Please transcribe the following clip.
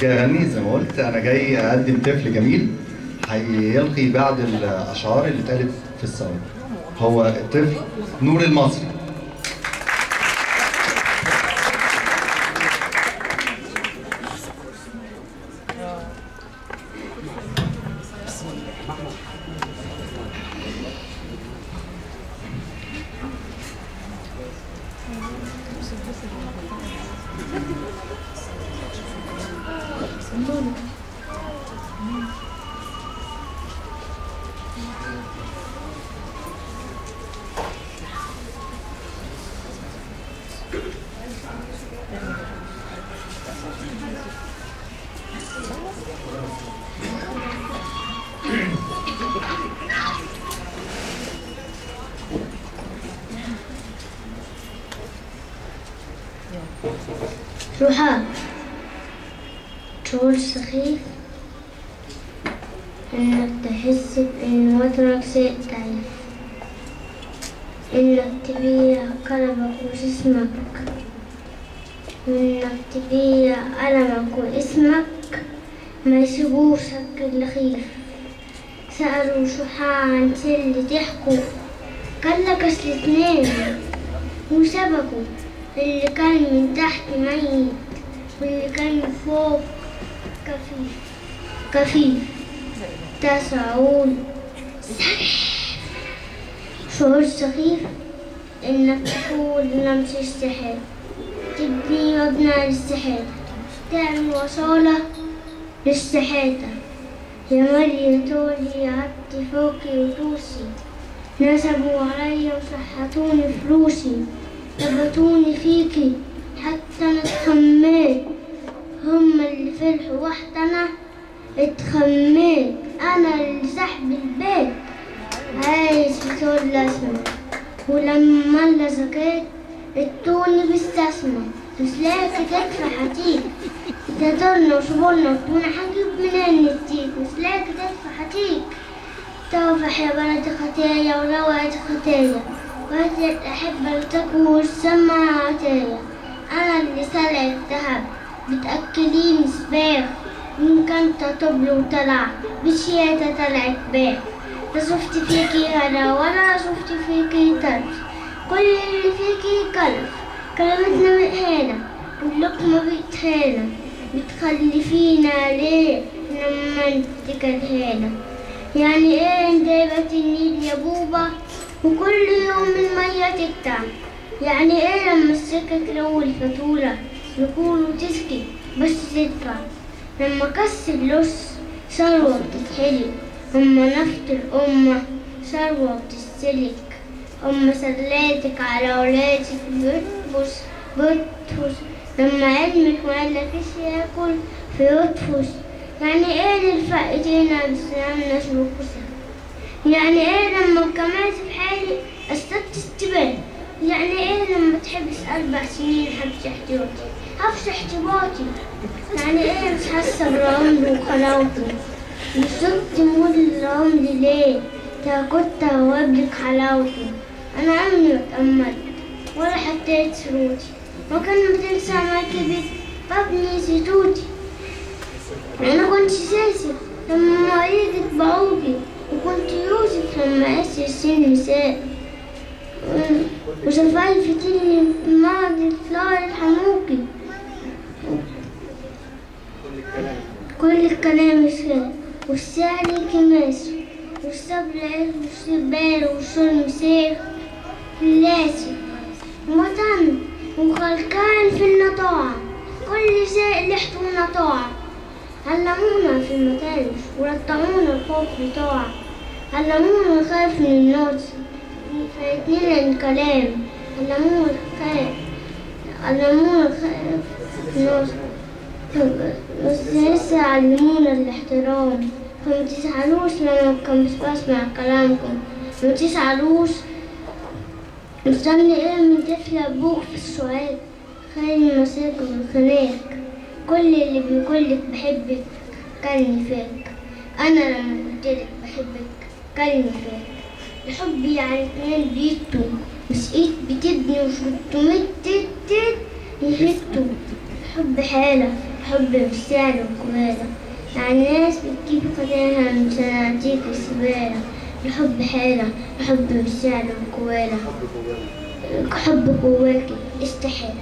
جاي اغني زي ما قلت، انا جاي اقدم طفل جميل هيلقي بعض الاشعار اللي اتقالت في الثوره. هو الطفل نور المصري. رحاب شعور سخيف إنك تحس بإن وطنك شيء ضعيف، إنك تبيع قلبك وجسمك، إنك تبيع قلمك واسمك ما يسيبوشك اللخيف. سألوا شحاع عن اللي ضحكوا قالك أصل اتنين، وسبكوا اللي كان من تحت ميت واللي كان من فوق كفيف كفيف. تسعون شعور سخيف إنك تقول لمس السحر، تبني مبنى للسحر، تعمل وصالة للسحاتة. يا مريم طولي عبتي فوقي وتوسي، نسبوا علي وصحتوني فلوسي، ربطوني فيكي حتى انا اتخميت، هما اللي فرحوا وحتى انا اتخميت. انا اللي سحب البيت عايش في طول الاسمى، ولما انا زكيت ادوني باستسمى. مسلاكي تدفع حتيك تدورنا وشبورنا وانا هجيب منين نديك. مسلاكي تدفع حتيك توفح يا بلد خطايا وروعة خطايا، وهي الأحبة تكوش سما عتايا. أنا اللي سلع الذهب بتأكليني سباخ، يمكن تطبل وطلع بشياتة طلعت باخ. لا شفت فيكي هلا ولا شفت فيكي طرف، كل اللي فيكي كلف. كلمتنا بإهانة واللقمة بإتهانة، بتخلفينا ليه لما انت كرهانة. يعني ايه انت النيل يا بوبا وكل يوم المية تقطع؟ يعني ايه لما السكة تلوي الفاتورة نقول وتسكي بس تدفع؟ لما كس اللص ثروة بتتحلق، أما نفط الأمة ثروة بتستلك. أما سلاتك على ولادك بتفس لما علمك ما لكش ياكل فيطفش. يعني ايه للفائتين بسلام نشر كسر؟ يعني ايه لما الكمال في حالي استدت استبان؟ يعني ايه لما تحبس 4 سنين حبس احتباطي؟ يعني ايه مش حاسه بعمري وخلاوتي؟ مش صرت مول العمر ليه؟ تا كنت هوابلك حلاوتي. انا عمري ما اتأملت ولا حطيت شروطي، وكان بتنسى ما كبرت ببني سيتوتي. أنا كنت ساسي لما مواعيدك بعوقي، وكنت يوسف لما أسر سن نساء، وشفايفي تلي بمعد طلال الحموقي. كل الكلام سهل والسعي كماسي، والصبر عز والسبال والشرم سير لاسي، وطن وخلقان في النطاعة، كل شيء لحته نطاعة. علمونا في المدارس ورطعونا الخوف بطاعة، علمونا الخوف من الناس فايتنا الكلام، علمونا الخوف الناس بس لسه علمونا الاحترام. فما تزعلوش لما كان مش بسمع كلامكم، ما تزعلوش. مستني ايه من طفل ابوك في السؤال؟ خلي مساكن الخناق، كل اللي بيقولك بحبك كلني فيك. انا لما قلتلك بحبك كلني فيك. الحب يعني 2 بيتو مش ايد بتبني وشرطمت يهتوا. الحب حالة حب بالسعر وكوالة، يعني ناس بتجيب خداها من صناديق الزبالة. الحب حيرة، الحب بالسعر وكوالة، حب جواكي استحالة.